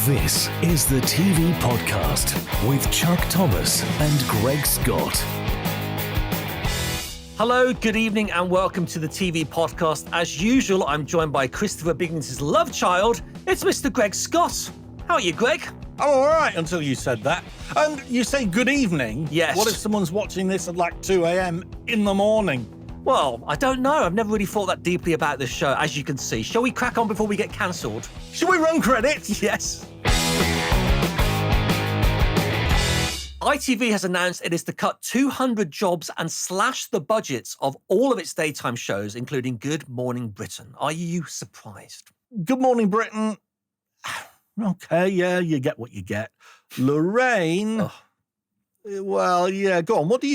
This is the TV Podcast with Chuck Thomas and Greg Scott. Hello, good evening, and welcome to the TV Podcast. As usual, I'm joined by Christopher Biggs' love child. It's Mr. Greg Scott. How are you, Greg? I'm all right until you said that. And you say good evening. Yes. What if someone's watching this at like 2 a.m. in the morning? Well, I don't know. I've never really thought that deeply about this show, as you can see. Shall we crack on before we get cancelled? Shall we run credits? Yes. ITV has announced it is to cut 200 jobs and slash the budgets of all of its daytime shows, including Good Morning Britain. Are you surprised? Good Morning Britain. Okay, yeah, you get what you get. Lorraine. Oh. Well, yeah, go on. What are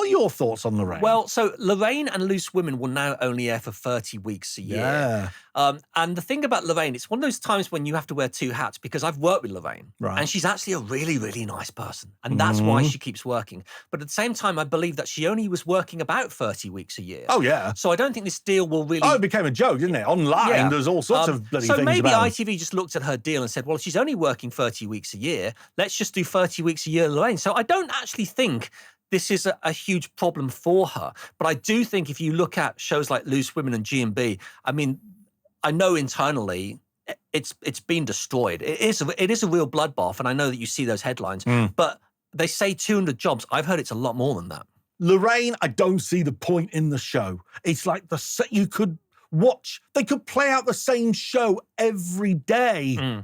your thoughts on Lorraine? Well, so Lorraine and Loose Women will now only air for 30 weeks a year. Yeah. And the thing about Lorraine, it's one of those times when you have to wear two hats, because I've worked with Lorraine, Right. and she's actually a really, really nice person. And that's why she keeps working. But at the same time, I believe that she only was working about 30 weeks a year. Oh, yeah. So I don't think this deal will really... Oh, it became a joke, didn't it? Online, Yeah. there's all sorts of bloody so things maybe about it. ITV just looked at her deal and said, well, she's only working 30 weeks a year. Let's just do 30 weeks a year, Lorraine. So I don't actually think this is a huge problem for her. But I do think if you look at shows like Loose Women and G&B, I mean, I know internally it's been destroyed. It is a real bloodbath, and I know that you see those headlines. But they say 200 jobs. I've heard it's a lot more than that. Lorraine, I don't see the point in the show. It's like you could watch, they could play out the same show every day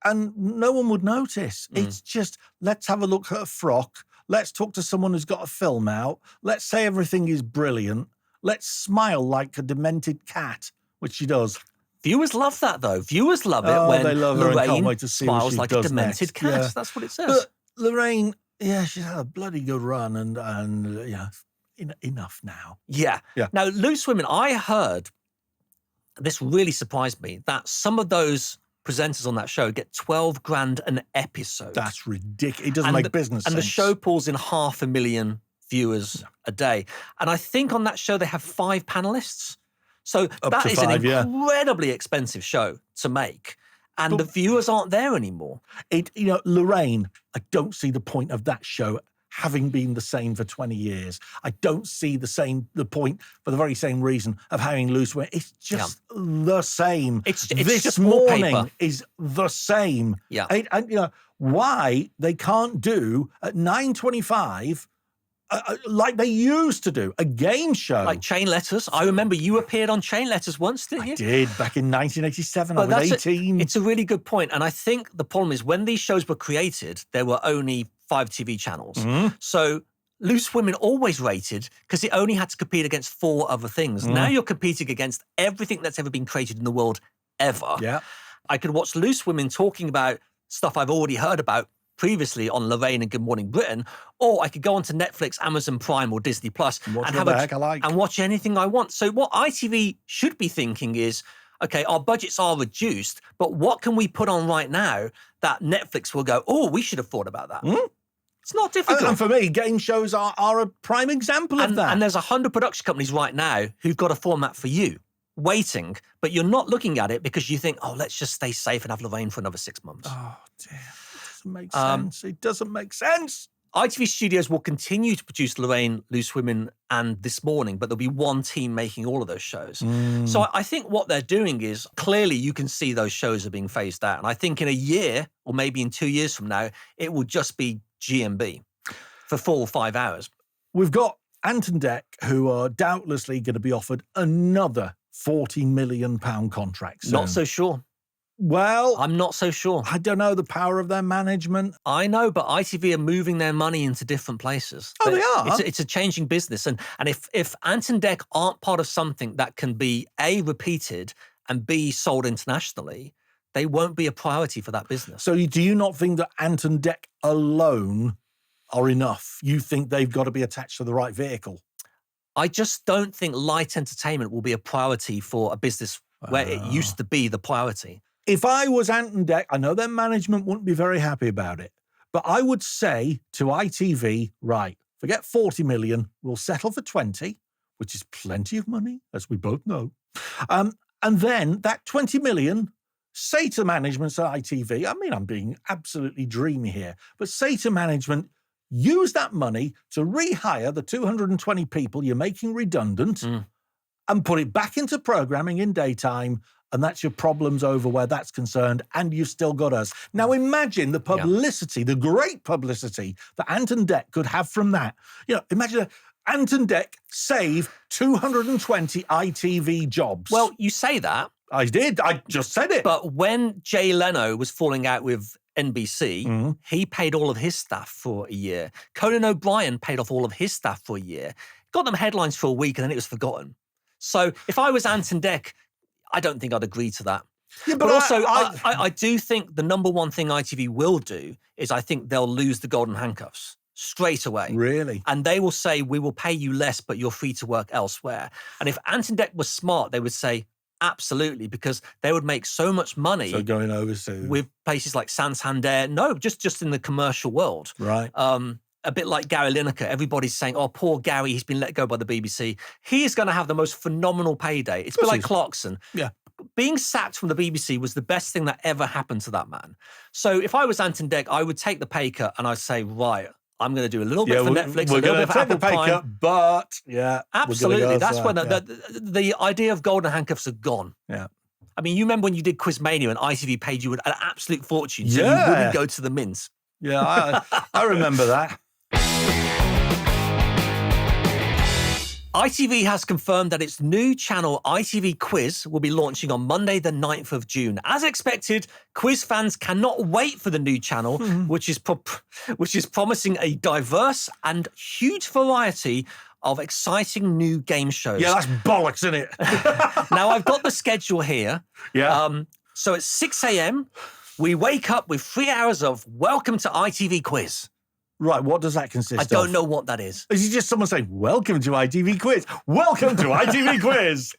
and no one would notice. It's just, let's have a look at a frock. Let's talk to someone who's got a film out. Let's say everything is brilliant. Let's smile like a demented cat, which she does. Viewers love that, though. Viewers love it when they love her and Lorraine can't wait to see what smiles she like a does demented next. cat. Yeah. That's what it says. But Lorraine, yeah, she's had a bloody good run and yeah, enough now. Yeah. Now, Loose Women, I heard, this really surprised me, that some of those presenters on that show get 12 grand an episode. That's ridiculous. It doesn't make business sense. And the show pulls in 500,000 viewers a day. And I think on that show they have 5 panelists. So that is an incredibly expensive show to make. And the viewers aren't there anymore. Lorraine, I don't see the point of that show having been the same for 20 years. I don't see the point for the very same reason of having Loose Women. It's just the same. It's this just morning wallpaper. is the same. Yeah. And why they can't do at 9:25 like they used to do, a game show. Like Chain Letters. I remember you appeared on Chain Letters once, didn't you? I did, back in 1987. I was 18. It's a really good point. And I think the problem is when these shows were created, there were only 5 TV channels. So Loose Women always rated because it only had to compete against 4 other things. Now you're competing against everything that's ever been created in the world ever. Yeah. I could watch Loose Women talking about stuff I've already heard about previously on Lorraine and Good Morning Britain, or I could go onto Netflix, Amazon Prime, or Disney Plus and watch anything I want. So what ITV should be thinking is, okay, our budgets are reduced, but what can we put on right now that Netflix will go, oh, we should have thought about that. It's not difficult. And for me, game shows are a prime example of that. And there's 100 production companies right now who've got a format for you, waiting, but you're not looking at it because you think, oh, let's just stay safe and have Lorraine for another 6 months. Oh, dear. It doesn't make sense. It doesn't make sense. ITV Studios will continue to produce Lorraine, Loose Women, and This Morning, but there'll be one team making all of those shows. So I think what they're doing is, clearly you can see those shows are being phased out. And I think in a year, or maybe in 2 years from now, it will just be G&B for 4 or 5 hours. We've got Ant and Dec, who are doubtlessly going to be offered another £40 million contract soon. Not so sure. Well, I'm not so sure. I don't know the power of their management. I know, but ITV are moving their money into different places. Oh, they are? It's a changing business. And if Ant and Dec aren't part of something that can be A, repeated, and B, sold internationally, they won't be a priority for that business. So do you not think that Ant and Dec alone are enough? You think they've got to be attached to the right vehicle? I just don't think light entertainment will be a priority for a business where it used to be the priority. If I was Ant and Dec, I know their management wouldn't be very happy about it, but I would say to ITV, right, forget 40 million, we'll settle for 20, which is plenty of money, as we both know. And then that 20 million, say to management at ITV, I mean, I'm being absolutely dreamy here, but say to management, use that money to rehire the 220 people you're making redundant and put it back into programming in daytime, and that's your problems over where that's concerned, and you've still got us. Now imagine the publicity, the great publicity that Ant and Dec could have from that. You know, imagine Ant and Dec save 220 ITV jobs. Well, you say that. I did. I just said it. But when Jay Leno was falling out with NBC, he paid all of his staff for a year. Conan O'Brien paid off all of his staff for a year. Got them headlines for a week and then it was forgotten. So if I was Ant and Dec, I don't think I'd agree to that. Yeah, but also, I do think the number one thing ITV will do is I think they'll lose the golden handcuffs straight away. Really? And they will say, we will pay you less, but you're free to work elsewhere. And if Ant and Dec was smart, they would say, absolutely, because they would make so much money. So going overseas. With places like Santander. No, just in the commercial world. Right. A bit like Gary Lineker. Everybody's saying, oh, poor Gary, he's been let go by the BBC. He is going to have the most phenomenal payday. It's a bit like Clarkson. Yeah. Being sacked from the BBC was the best thing that ever happened to that man. So if I was Ant and Dec, I would take the pay cut and I'd say, right, I'm going to do a little bit for Netflix, a little bit for Apple Prime. Cut, but absolutely, that's when the idea of golden handcuffs are gone. Yeah. I mean, you remember when you did Quizmania and ITV paid you an absolute fortune so you wouldn't go to the mints. Yeah, I remember that. ITV has confirmed that its new channel, ITV Quiz, will be launching on Monday, the 9th of June. As expected, Quiz fans cannot wait for the new channel, which is promising a diverse and huge variety of exciting new game shows. Yeah, that's bollocks, isn't it? Now, I've got the schedule here. Yeah. So at 6 a.m., we wake up with 3 hours of Welcome to ITV Quiz. Right, what does that consist of? I don't know what that is. Is it just someone saying, welcome to ITV Quiz? Welcome to ITV Quiz.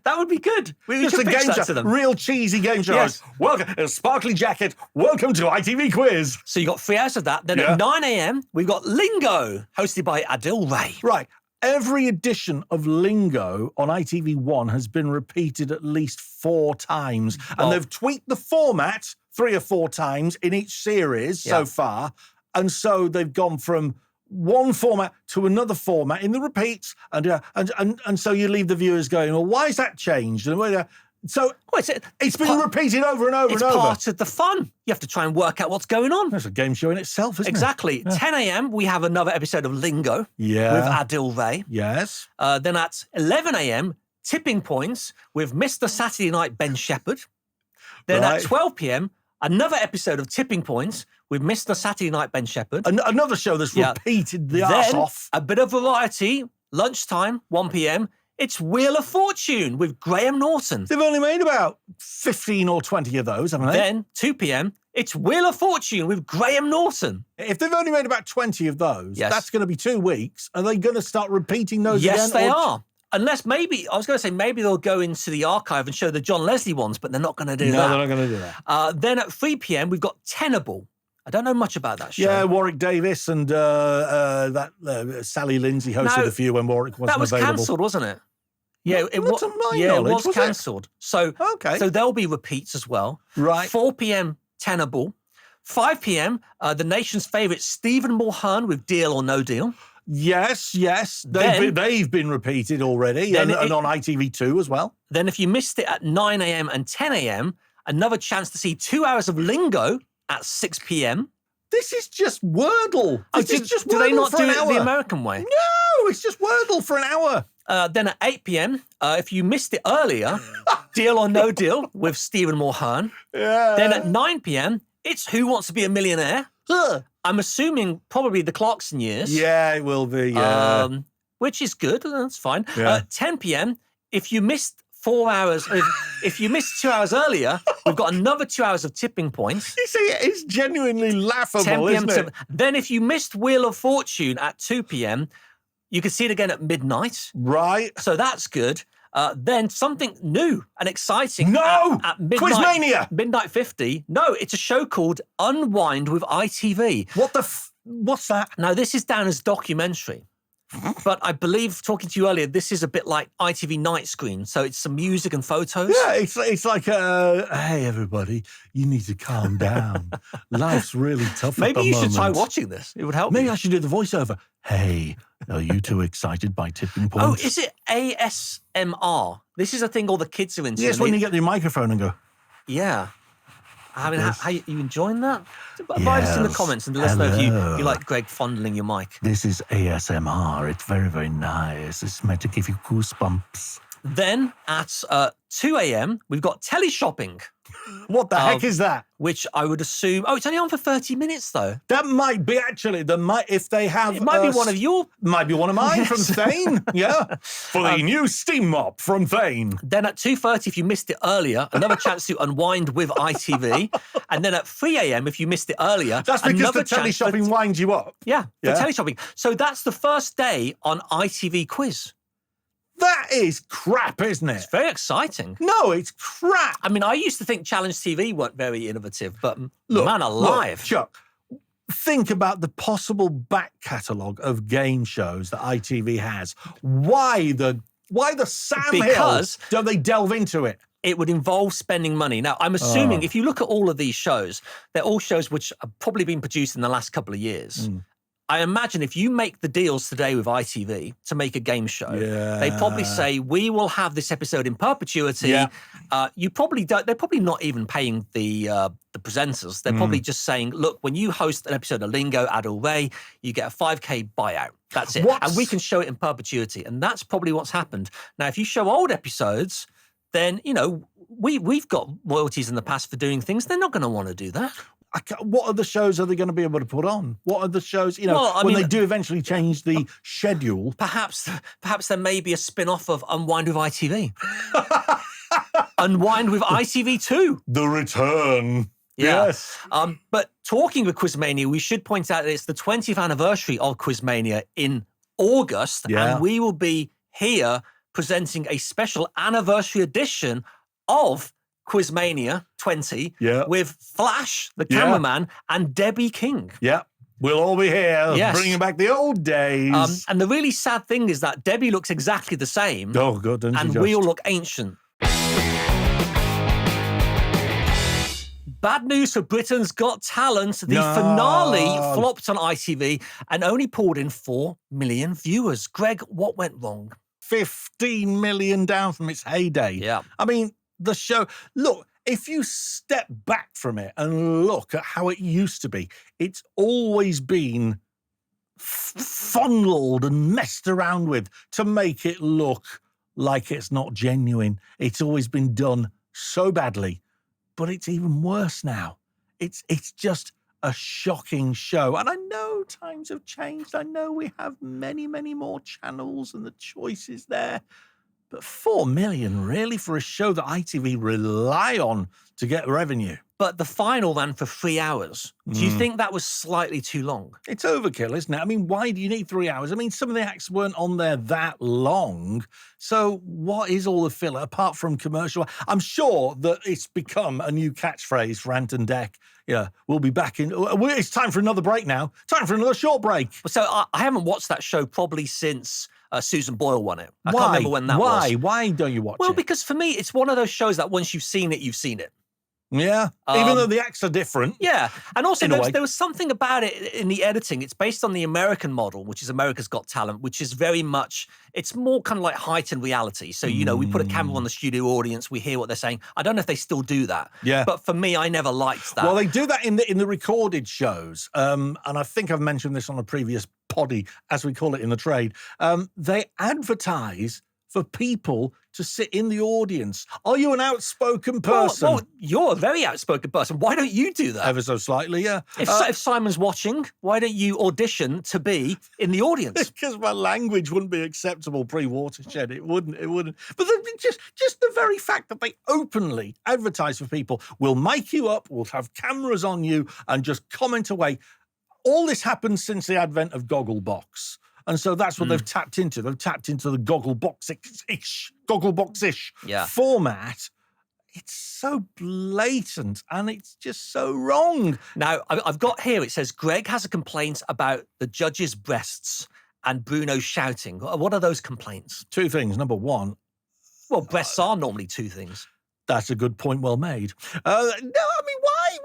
That would be good. We just should a pitch game that show, to them. real cheesy game show. Yes. Welcome, a sparkly jacket. Welcome to ITV Quiz. So you got 3 hours of that. Then at 9 a.m., we've got Lingo, hosted by Adil Ray. Right. Every edition of Lingo on ITV1 has been repeated at least 4 times. And they've tweaked the format 3 or 4 times in each series so far. And so they've gone from one format to another format in the repeats. And so you leave the viewers going, well, why has that changed? And so it's been repeated over and over and over. It's part of the fun. You have to try and work out what's going on. That's a game show in itself, isn't it? Exactly. Yeah. 10 a.m., we have another episode of Lingo with Adil Ray. Yes. Then at 11 a.m., Tipping Points with Mr. Saturday Night Ben Shepherd. Then at 12 p.m., another episode of Tipping Points with Mr. Saturday Night Ben Shepherd. Another show that's repeated the arse off. A bit of variety, lunchtime, 1 p.m., it's Wheel of Fortune with Graham Norton. They've only made about 15 or 20 of those, haven't they? Then, 2 p.m., it's Wheel of Fortune with Graham Norton. If they've only made about 20 of those, that's going to be 2 weeks. Are they going to start repeating those again? Yes, they are. Unless maybe, I was going to say, maybe they'll go into the archive and show the John Leslie ones, but they're not going to do that. No, they're not going to do that. Then at 3 p.m., we've got Tenable. I don't know much about that show. Yeah, Warwick Davis and Sally Lindsay hosted a few when Warwick wasn't available. That was cancelled, wasn't it? Yeah, it was cancelled. So there'll be repeats as well. Right. 4 p.m. Tenable. 5 p.m. The nation's favourite Stephen Mulhern with Deal or No Deal. Yes. They've been repeated already, and on ITV2 as well. Then if you missed it at 9 a.m. and 10 a.m., another chance to see 2 hours of Lingo at 6 p.m. This is just Wordle. Do they not do it the American way? No, it's just Wordle for an hour. Then at 8 p.m., if you missed it earlier, Deal or No Deal with Stephen Mulhern. Yeah. Then at 9 p.m., it's Who Wants to Be a Millionaire? I'm assuming probably the Clarkson years. Yeah, it will be. Yeah. Which is good. That's fine. Yeah. 10 p.m., if you missed 4 hours, if you missed 2 hours earlier, we've got another 2 hours of Tipping Points. You see, it's genuinely laughable, 10 p.m. isn't it? Then if you missed Wheel of Fortune at 2 p.m., you can see it again at midnight. Right. So that's good. Then something new and exciting. No! At midnight, Quizmania! Midnight 50. No, it's a show called Unwind with ITV. What's that? Now, this is down as documentary. But I believe, talking to you earlier, this is a bit like ITV Night Screen. So it's some music and photos. Yeah, it's like, hey, everybody, you need to calm down. Life's really tough Maybe at the you moment. should try watching this. It would help. Maybe you. I should do the voiceover. Hey, are you too excited by tipping points? Oh, is it ASMR? This is a thing all the kids are into. Yes, when you get the microphone and go, yeah. I mean, Yes. how you enjoying that? Write us in the Yes. comments and let us know if Hello. you like Greg fondling your mic. this is ASMR. It's very, very nice. It's meant to give you goosebumps. Then at 2 a.m., we've got teleshopping, What the heck is that? which I would assume... Oh, it's only on for 30 minutes, though. That might be actually, if they have... It might be one of your... Might be one of mine from Yes. Thane, yeah. For the new steam mop from Thane. Then at 2:30, if you missed it earlier, another chance to unwind with ITV. And then at 3 a.m., if you missed it earlier... That's because another the chance for- teleshopping winds you up. Yeah, for Yeah. teleshopping. So that's the first day on ITV Quiz. That is crap, isn't it? It's very exciting. No, it's crap. I mean, I used to think Challenge TV weren't very innovative, but Look, man alive. Look, Chuck, think about the possible back catalogue of game shows that ITV has. Why the Sam Because- Hill don't they delve into it? It would involve spending money. Now, I'm assuming if you look at all of these shows, they're all shows which have probably been produced in the last couple of years. I imagine if you make the deals today with ITV to make a game show, they probably say, we will have this episode in perpetuity. Yeah. You probably don't, they're probably not even paying the presenters. They're probably just saying, look, when you host an episode of Lingo, Adol Ray, you get a 5K buyout. That's it. And we can show it in perpetuity. And that's probably what's happened. Now, if you show old episodes, then, you know, we've got royalties in the past for doing things. They're not going to want to do that. What other shows are they going to be able to put on? What are the shows, you know, Well, I when mean- they do eventually change the schedule? Perhaps there may be a spin-off of Unwind with ITV. Unwind with ITV2. The return. Yeah. Yes. But talking with Quizmania, we should point out that it's the 20th anniversary of Quizmania in August, Yeah. and we will be here presenting a special anniversary edition of Quizmania 20 Yeah. with Flash, the Yeah. cameraman, and Debbie King. Yeah. We'll all be here, Yes. bringing back the old days. And the really sad thing is that Debbie looks exactly the same, Oh, God, don't and you we all just... look ancient. Bad news for Britain's Got Talent. The finale flopped on ITV and only pulled in 4 million viewers. Greg, what went wrong? 15 million down from its heyday. Yeah. I mean, the show... Look, if you step back from it and look at how it used to be, it's always been fondled and messed around with to make it look like it's not genuine. It's always been done so badly, but it's even worse now. It's just a shocking show. And I know times have changed. I know we have many, many more channels and the choices there. But 4 million, really, for a show that ITV rely on to get revenue? But the final ran for 3 hours. Do you think that was slightly too long? It's overkill, isn't it? I mean, why do you need 3 hours? I mean, some of the acts weren't on there that long. So what is all the filler apart from commercial? I'm sure that it's become a new catchphrase for Ant and Dec. Yeah, we'll be back in. It's time for another break now. Time for another short break. So I haven't watched that show probably since Susan Boyle won it. I can't remember when that was. Why don't you watch Well, it? because for me, it's one of those shows that once you've seen it, you've seen it. Yeah, even though the acts are different. Yeah, and also In a way. there was something about it in the editing. It's based on the American model, which is America's Got Talent, which is very much, it's more kind of like heightened reality. So, you know, we put a camera on the studio audience, we hear what they're saying. I don't know if they still do that. Yeah. But for me, I never liked that. Well, they do that in the recorded shows, and I think I've mentioned this on a previous poddy, as we call it in the trade. They advertise for people to sit in the audience. Are you an outspoken person? Well, you're a very outspoken person. Why don't you do that? Ever so slightly, yeah. If Simon's watching, why don't you audition to be in the audience? Because my language wouldn't be acceptable pre-Watershed. It wouldn't. But just the very fact that they openly advertise for people, we'll mic you up, we'll have cameras on you, and just comment away. All this happened since the advent of Gogglebox. And so that's what they've tapped into. They've tapped into the Gogglebox-ish Yeah. format. It's so blatant and it's just so wrong. Now, I've got here, it says, Greg has a complaint about the judge's breasts and Bruno shouting. What are those complaints? Two things. Number one, Well, breasts are normally two things. that's a good point, well made. No, I mean, why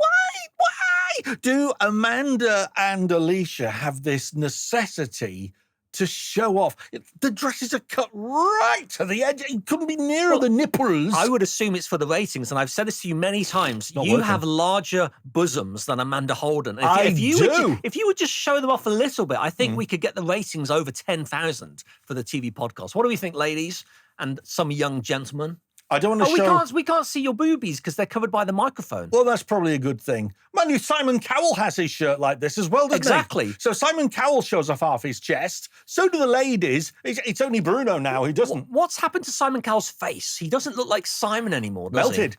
do Amanda and Alicia have this necessity to show off? The dresses are cut right to the edge. It couldn't be nearer the nipples. I would assume it's for the ratings, and I've said this to you many times. Not You working. have larger bosoms than Amanda Holden. I do. If you would just show them off a little bit, I think we could get the ratings over 10,000 for the TV podcast. What do we think, ladies and some young gentlemen? I don't want to show... we can't see your boobies because they're covered by the microphone. Well, that's probably a good thing. Mind you, Simon Cowell has his shirt like this as well, doesn't Exactly. he? So Simon Cowell shows off half his chest. So do the ladies. It's only Bruno now who doesn't. What's happened to Simon Cowell's face? He doesn't look like Simon anymore, does Melted.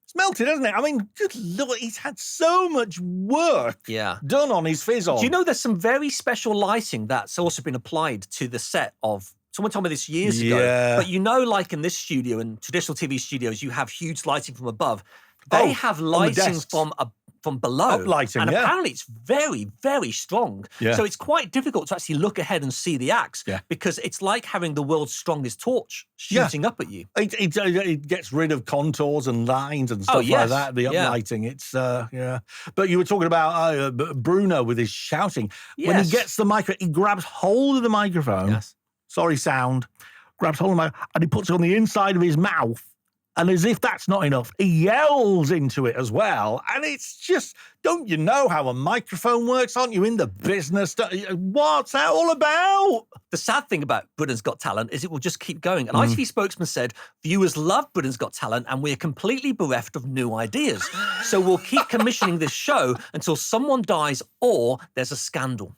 It's melted, hasn't it? I mean, good Lord, he's had so much work done on his fizz-on. Do you know there's some very special lighting that's also been applied to the set of... Someone told me this years ago. But you know, like in this studio, in traditional TV studios, you have huge lighting from above. They have lighting from below. Uplighting, and apparently it's very, very strong. Yeah. So it's quite difficult to actually look ahead and see the acts because it's like having the world's strongest torch shooting up at you. It gets rid of contours and lines and stuff like that, the uplighting. It's, But you were talking about Bruno with his shouting. Yes. When he gets the microphone, he grabs hold of the microphone. Yes. Sorry, sound. Grabs hold of my, and he puts it on the inside of his mouth. And as if that's not enough, he yells into it as well. And it's just, don't you know how a microphone works? Aren't you in the business? What's that all about? The sad thing about Britain's Got Talent is it will just keep going. An ITV spokesman said, viewers love Britain's Got Talent and we're completely bereft of new ideas. So we'll keep commissioning this show until someone dies or there's a scandal.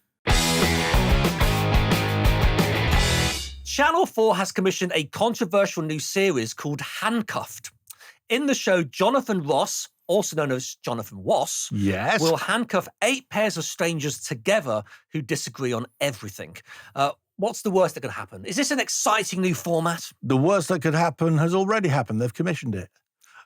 Channel 4 has commissioned a controversial new series called Handcuffed. In the show, Jonathan Ross, also known as Jonathan Wass, will handcuff 8 pairs of strangers together who disagree on everything. What's the worst that could happen? Is this an exciting new format? The worst that could happen has already happened. They've commissioned it.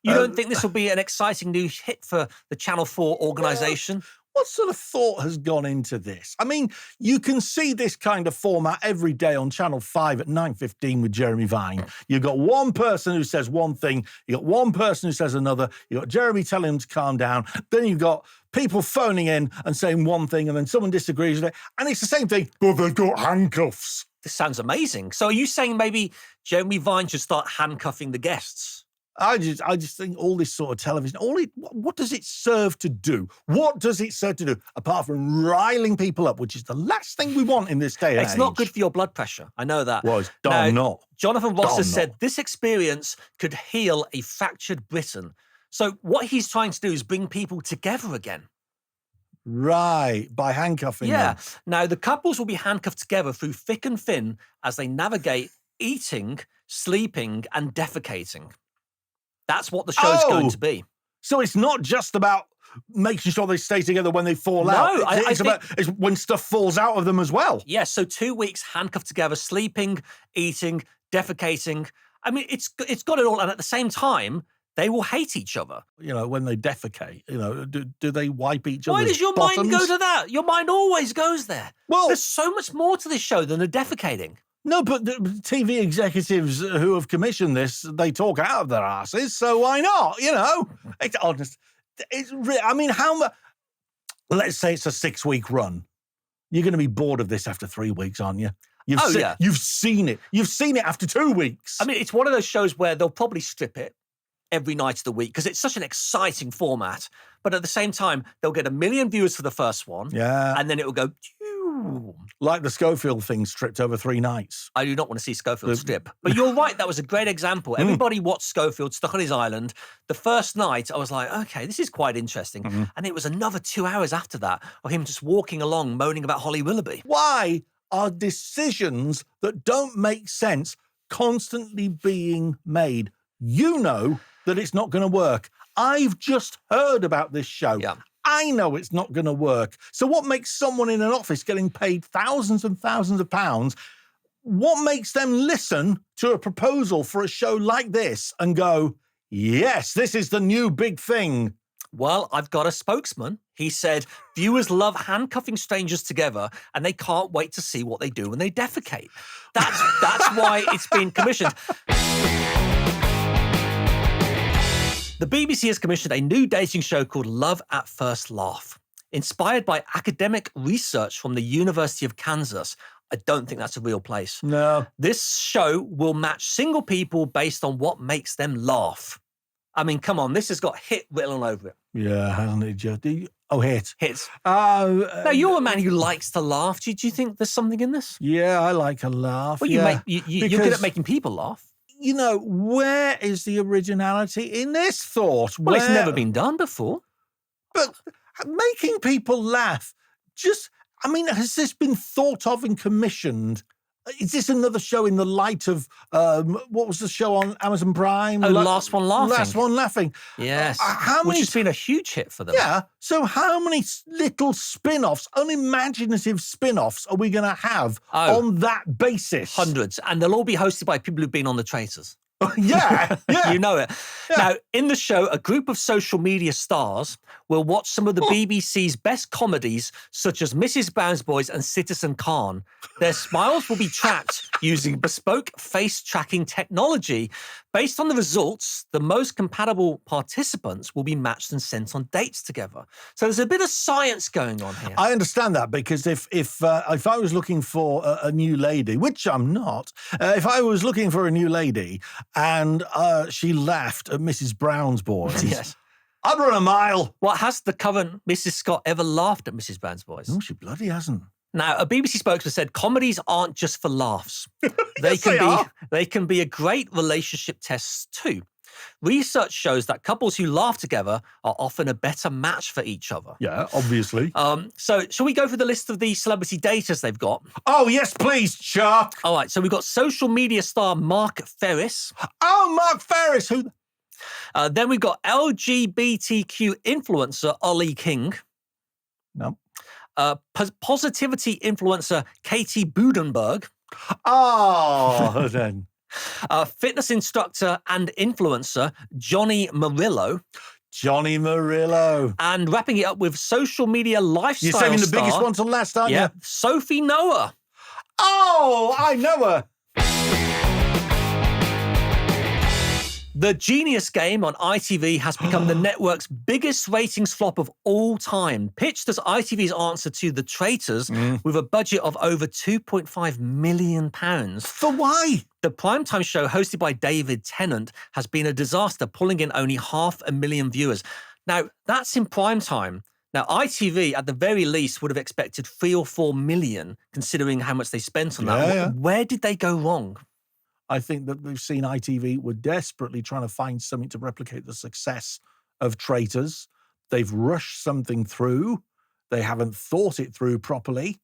You don't think this will be an exciting new hit for the Channel 4 organisation? What sort of thought has gone into this? I mean, you can see this kind of format every day on Channel 5 at 9:15 with Jeremy Vine. You've got one person who says one thing, you've got one person who says another, you've got Jeremy telling him to calm down, then you've got people phoning in and saying one thing and then someone disagrees with it, and it's the same thing, but they've got handcuffs. This sounds amazing. So are you saying maybe Jeremy Vine should start handcuffing the guests? I just think all this sort of television, what does it serve to do? What does it serve to do apart from riling people up, which is the last thing we want in this day and age? It's not good for your blood pressure. I know that. Well, it's darn not. Jonathan Ross has said this experience could heal a fractured Britain. So what he's trying to do is bring people together again. Right, by handcuffing them. Now, the couples will be handcuffed together through thick and thin as they navigate eating, sleeping, and defecating. That's what the show's going to be. So it's not just about making sure they stay together when they fall out. It's when stuff falls out of them as well. Yes, so 2 weeks handcuffed together, sleeping, eating, defecating. I mean, it's got it all. And at the same time, they will hate each other. You know, when they defecate, you know, do they wipe each other's Why does your bottoms? mind go to that? Your mind always goes there. Well, there's so much more to this show than the defecating. No, but the TV executives who have commissioned this, they talk out of their asses, so why not? You know, it's honest. I mean, let's say it's a 6-week run. You're going to be bored of this after 3 weeks, aren't you? You've seen it. You've seen it after 2 weeks. I mean, it's one of those shows where they'll probably strip it every night of the week because it's such an exciting format. But at the same time, they'll get 1 million viewers for the first one. Yeah. And then it will go... Like the Schofield thing stripped over 3 nights. I do not want to see Schofield strip. But you're right, that was a great example. Everybody watched Schofield stuck on his island. The first night, I was like, okay, this is quite interesting. And it was another 2 hours after that of him just walking along, moaning about Holly Willoughby. Why are decisions that don't make sense constantly being made? You know that it's not going to work. I've just heard about this show. Yeah. I know it's not going to work. So what makes someone in an office getting paid thousands and thousands of pounds, what makes them listen to a proposal for a show like this and go, yes, this is the new big thing? Well, I've got a spokesman. He said, viewers love handcuffing strangers together and they can't wait to see what they do when they defecate. That's why it's been commissioned. The BBC has commissioned a new dating show called Love at First Laugh. Inspired by academic research from the University of Kansas. I don't think that's a real place. No. This show will match single people based on what makes them laugh. I mean, come on, this has got hit written all over it. Yeah, hasn't it, Jody? Oh, hit. Hits. Now, you're a man who likes to laugh. Do you think there's something in this? Yeah, I like a laugh. Well, yeah. you're good at making people laugh. You know, where is the originality in this thought? Well, it's never been done before. But making people laugh, has this been thought of and commissioned? Is this another show in the light of, what was the show on Amazon Prime? Oh, Last One Laughing. Last One Laughing. Yes. Which has been a huge hit for them. Yeah. So how many little spin-offs, unimaginative spin-offs are we going to have on that basis? Hundreds. And they'll all be hosted by people who've been on The Traitors. Yeah. You know it. Yeah. Now, in the show, a group of social media stars will watch some of the BBC's best comedies, such as Mrs. Brown's Boys and Citizen Khan. Their smiles will be tracked using bespoke face tracking technology. Based on the results, the most compatible participants will be matched and sent on dates together. So there's a bit of science going on here. I understand that, because if I was looking for a new lady, which I'm not, if I was looking for a new lady and she laughed at Mrs. Brown's Boys, Yes. I'd run a mile. What, has the current Mrs. Scott ever laughed at Mrs. Brown's Boys? No, she bloody hasn't. Now, a BBC spokesman said comedies aren't just for laughs. Yes, They can be a great relationship test too. Research shows that couples who laugh together are often a better match for each other. Yeah, obviously. So shall we go through the list of the celebrity daters they've got? Oh, yes, please, Chuck. All right, so we've got social media star Mark Ferris. Oh, Mark Ferris. Who? Then we've got LGBTQ influencer Ollie King. No. Positivity influencer Katie Budenberg. Oh, then. Fitness instructor and influencer Johnny Murillo. Johnny Murillo. And wrapping it up with social media lifestyle You're saving the star, biggest one to last, aren't you? Sophie Noah. Oh, I know her. The Genius Game on ITV has become the network's biggest ratings flop of all time. Pitched as ITV's answer to The Traitors with a budget of over £2.5 million. For why? The primetime show, hosted by David Tennant, has been a disaster, pulling in only 500,000 viewers. Now, that's in primetime. Now, ITV, at the very least, would have expected 3 or 4 million, considering how much they spent on that. Yeah. Where did they go wrong? I think that we've seen ITV were desperately trying to find something to replicate the success of Traitors. They've rushed something through. They haven't thought it through properly.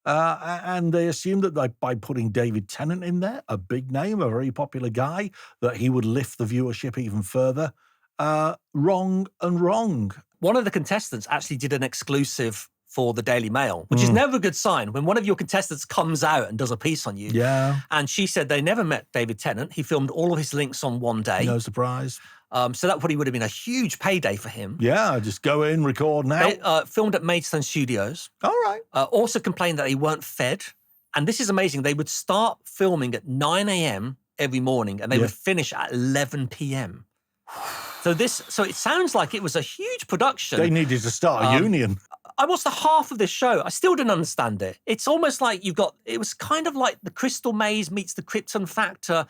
And they assumed that by putting David Tennant in there, a big name, a very popular guy, that he would lift the viewership even further. Wrong and wrong. One of the contestants actually did an exclusive for the Daily Mail, which is never a good sign when one of your contestants comes out and does a piece on you. Yeah. And she said they never met David Tennant. He filmed all of his links on one day. No surprise. So that probably would have been a huge payday for him. Yeah, just go in, record now. They filmed at Maidstone Studios. All right. Also complained that they weren't fed. And this is amazing. They would start filming at 9 a.m. every morning and they would finish at 11 p.m. So it sounds like it was a huge production. They needed to start a union. I watched the half of this show. I still didn't understand it. It's almost like it was kind of like the Crystal Maze meets the Krypton Factor,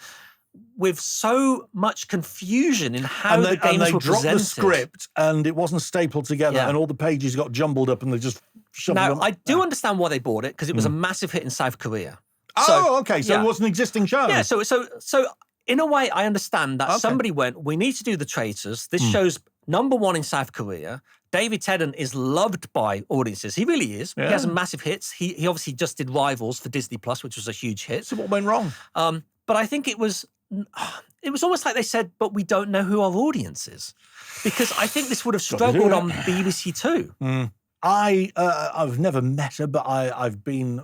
with so much confusion in how the games were presented. And they dropped the script and it wasn't stapled together and all the pages got jumbled up and they just shoved them. Now, I do understand why they bought it, because it was a massive hit in South Korea. Okay. So it was an existing show. Yeah, so in a way, I understand that somebody went, we need to do The Traitors. This show's #1 in South Korea. David Tennant is loved by audiences. He really is. Yeah. He has massive hits. He obviously just did Rivals for Disney Plus, which was a huge hit. So what went wrong? But I think it was almost like they said, but we don't know who our audience is. Because I think this would have struggled on BBC Two. I've never met her, but I've been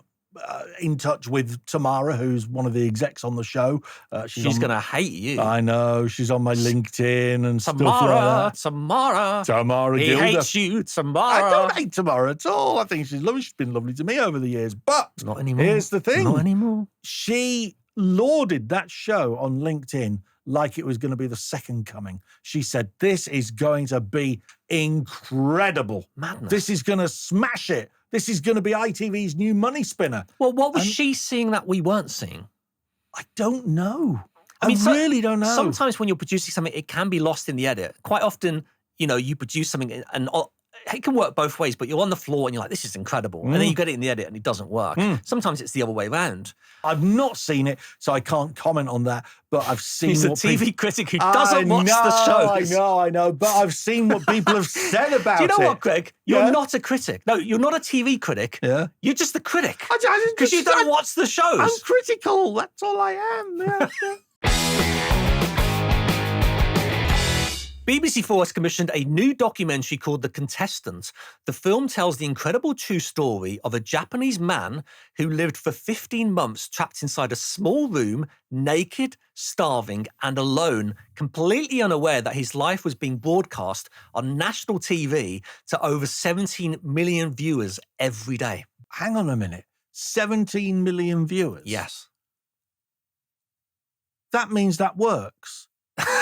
in touch with Tamara, who's one of the execs on the show. She's going to hate you. I know. She's on my LinkedIn and stuff like that. Tamara He Gilda. hates you, Tamara. I don't hate Tamara at all. I think she's lovely. She's been lovely to me over the years. But not anymore. Here's the thing. Not anymore. She lauded that show on LinkedIn like it was going to be the second coming. She said, this is going to be incredible. Madness. This is going to smash it. This is going to be ITV's new money spinner. Well, what was she seeing that we weren't seeing? I don't know. I mean, really don't know. Sometimes when you're producing something, it can be lost in the edit. Quite often, you produce something and it can work both ways, but you're on the floor and you're like, this is incredible. And then you get it in the edit and it doesn't work. Sometimes it's the other way around. I've not seen it, so I can't comment on that, but I've seen He's a TV critic who doesn't watch the shows. I know, but I've seen what people have said about it. Do you know what, Greg? You're not a critic. No, you're not a TV critic. Yeah. You're just a critic. Because you don't watch the shows. I'm critical. That's all I am. Yeah. BBC 4 has commissioned a new documentary called The Contestant. The film tells the incredible true story of a Japanese man who lived for 15 months trapped inside a small room, naked, starving, and alone, completely unaware that his life was being broadcast on national TV to over 17 million viewers every day. Hang on a minute. 17 million viewers? Yes. That means that works.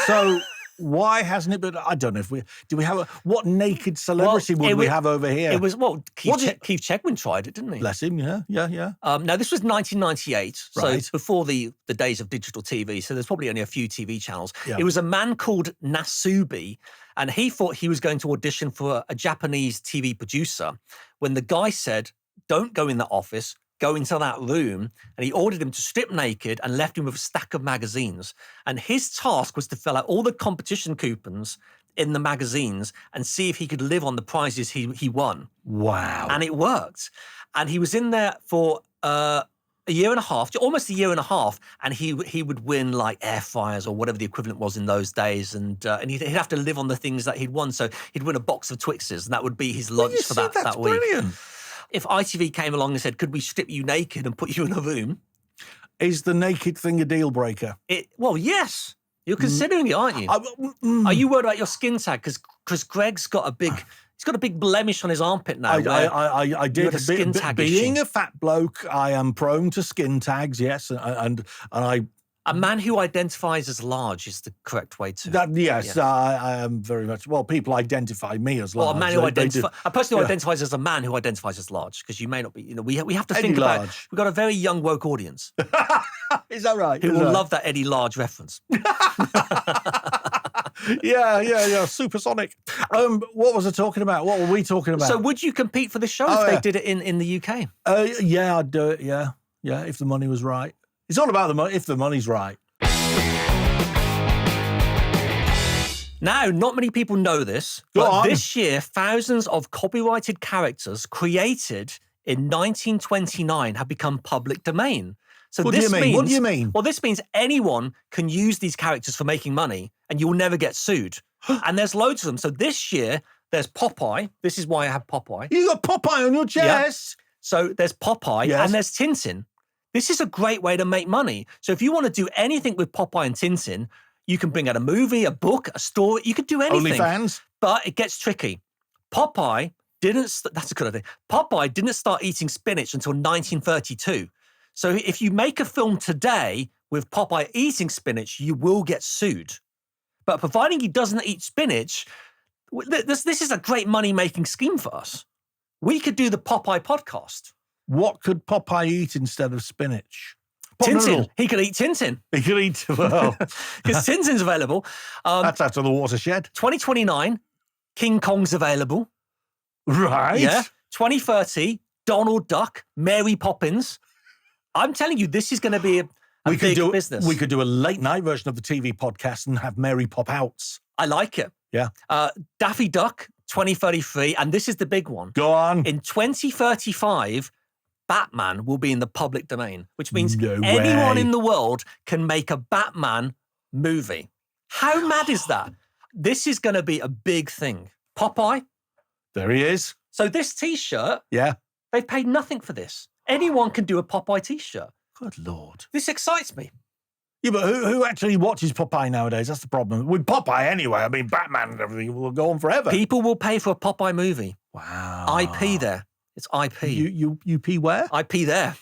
So... Why hasn't it been? I don't know if do we have what naked celebrity would we have over here? It was, Keith Chegwin tried it, didn't he? Bless him, yeah. Now, this was 1998, right. So before the days of digital TV, so there's probably only a few TV channels. Yeah. It was a man called Nasubi, and he thought he was going to audition for a Japanese TV producer when the guy said, don't go in the office, go into that room, and he ordered him to strip naked and left him with a stack of magazines. And his task was to fill out all the competition coupons in the magazines and see if he could live on the prizes he won. Wow. And it worked. And he was in there for a year and a half, almost a year and a half, and he would win like air fryers or whatever the equivalent was in those days, and he'd have to live on the things that he'd won. So he'd win a box of Twixes, and that would be his lunch for that week. That's brilliant. If ITV came along and said, could we strip you naked and put you in a room? Is the naked thing a deal breaker? Well, yes. You're considering it, aren't you? Are you worried about your skin tag? Because Greg's got a big blemish on his armpit now. I did. A skin tag being issue. a fat bloke, I am prone to skin tags, yes. And I... A man who identifies as large is the correct way to... Yes. I am very much... Well, people identify me as large. Well, a person who identifies as a man who identifies as large, because you may not be... we have to think about... We've got a very young woke audience. Is that right? Who will love that Eddie Large reference. Yeah. Supersonic. What was I talking about? What were we talking about? So would you compete for the show if they did it in the UK? Yeah, I'd do it, yeah. Yeah, if the money was right. It's all about the money, if the money's right. Now, not many people know this, but this year, thousands of copyrighted characters created in 1929 have become public domain. So What do you mean? Well, this means anyone can use these characters for making money and you will never get sued. And there's loads of them. So this year, there's Popeye. This is why I have Popeye. You got Popeye on your chest. Yep. So there's Popeye and there's Tintin. This is a great way to make money. So if you want to do anything with Popeye and Tintin, you can bring out a movie, a book, a story. You could do anything. OnlyFans. But it gets tricky. Popeye didn't... That's a good idea. Popeye didn't start eating spinach until 1932. So if you make a film today with Popeye eating spinach, you will get sued. But providing he doesn't eat spinach, this is a great money-making scheme for us. We could do the Popeye podcast. What could Popeye eat instead of spinach? Tintin. He could eat Tintin. He could eat, well... Because Tintin's available. That's after the watershed. 2029, King Kong's available. Right. Yeah. 2030, Donald Duck, Mary Poppins. I'm telling you, this is going to be a big business. We could do a late-night version of the TV podcast and have Mary Pop-outs. I like it. Yeah. Daffy Duck, 2033, and this is the big one. Go on. In 2035... Batman will be in the public domain, which means No anyone way. in the world can make a Batman movie. How mad is that? This is going to be a big thing. Popeye. There he is. So this T-shirt, Yeah. they've paid nothing for this. Anyone can do a Popeye T-shirt. Good Lord. This excites me. Yeah, but who actually watches Popeye nowadays? That's the problem. With Popeye anyway, I mean, Batman and everything will go on forever. People will pay for a Popeye movie. Wow. IP there. It's IP. You pee where? IP there.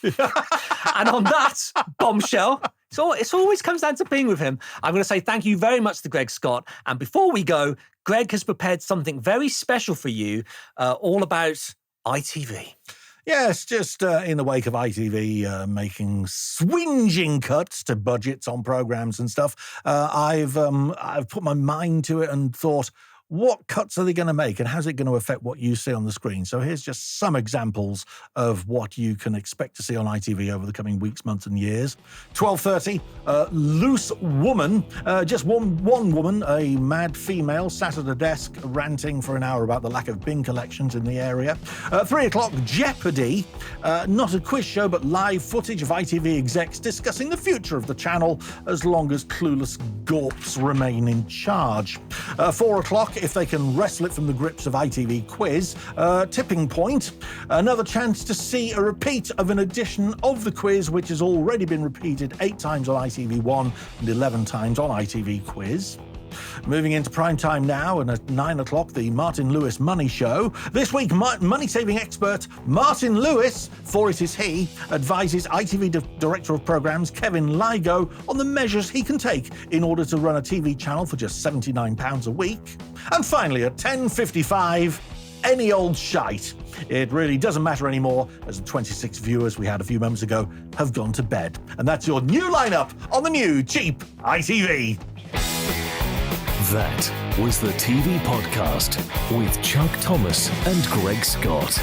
And on that bombshell, it always comes down to peeing with him. I'm going to say thank you very much to Greg Scott. And before we go, Greg has prepared something very special for you, all about ITV. Yes, just in the wake of ITV making swinging cuts to budgets on programmes and stuff, I've put my mind to it and thought, what cuts are they going to make and how's it going to affect what you see on the screen? So here's just some examples of what you can expect to see on ITV over the coming weeks, months and years. 12:30, Loose Woman. Just one woman, a mad female, sat at a desk ranting for an hour about the lack of bin collections in the area. 3 o'clock, Jeopardy. Not a quiz show, but live footage of ITV execs discussing the future of the channel as long as clueless gorps remain in charge. 4 o'clock, if they can wrestle it from the grips of ITV Quiz. Tipping Point, another chance to see a repeat of an edition of the quiz, which has already been repeated 8 times on ITV1 and 11 times on ITV Quiz. Moving into prime time now, and at 9 o'clock, the Martin Lewis Money Show. This week, money-saving expert Martin Lewis, for it is he, advises ITV Director of Programmes Kevin Ligo on the measures he can take in order to run a TV channel for just £79 a week. And finally, at 10:55, any old shite. It really doesn't matter anymore, as the 26 viewers we had a few moments ago have gone to bed. And that's your new lineup on the new cheap ITV. That was the TV podcast with Chuck Thomas and Greg Scott.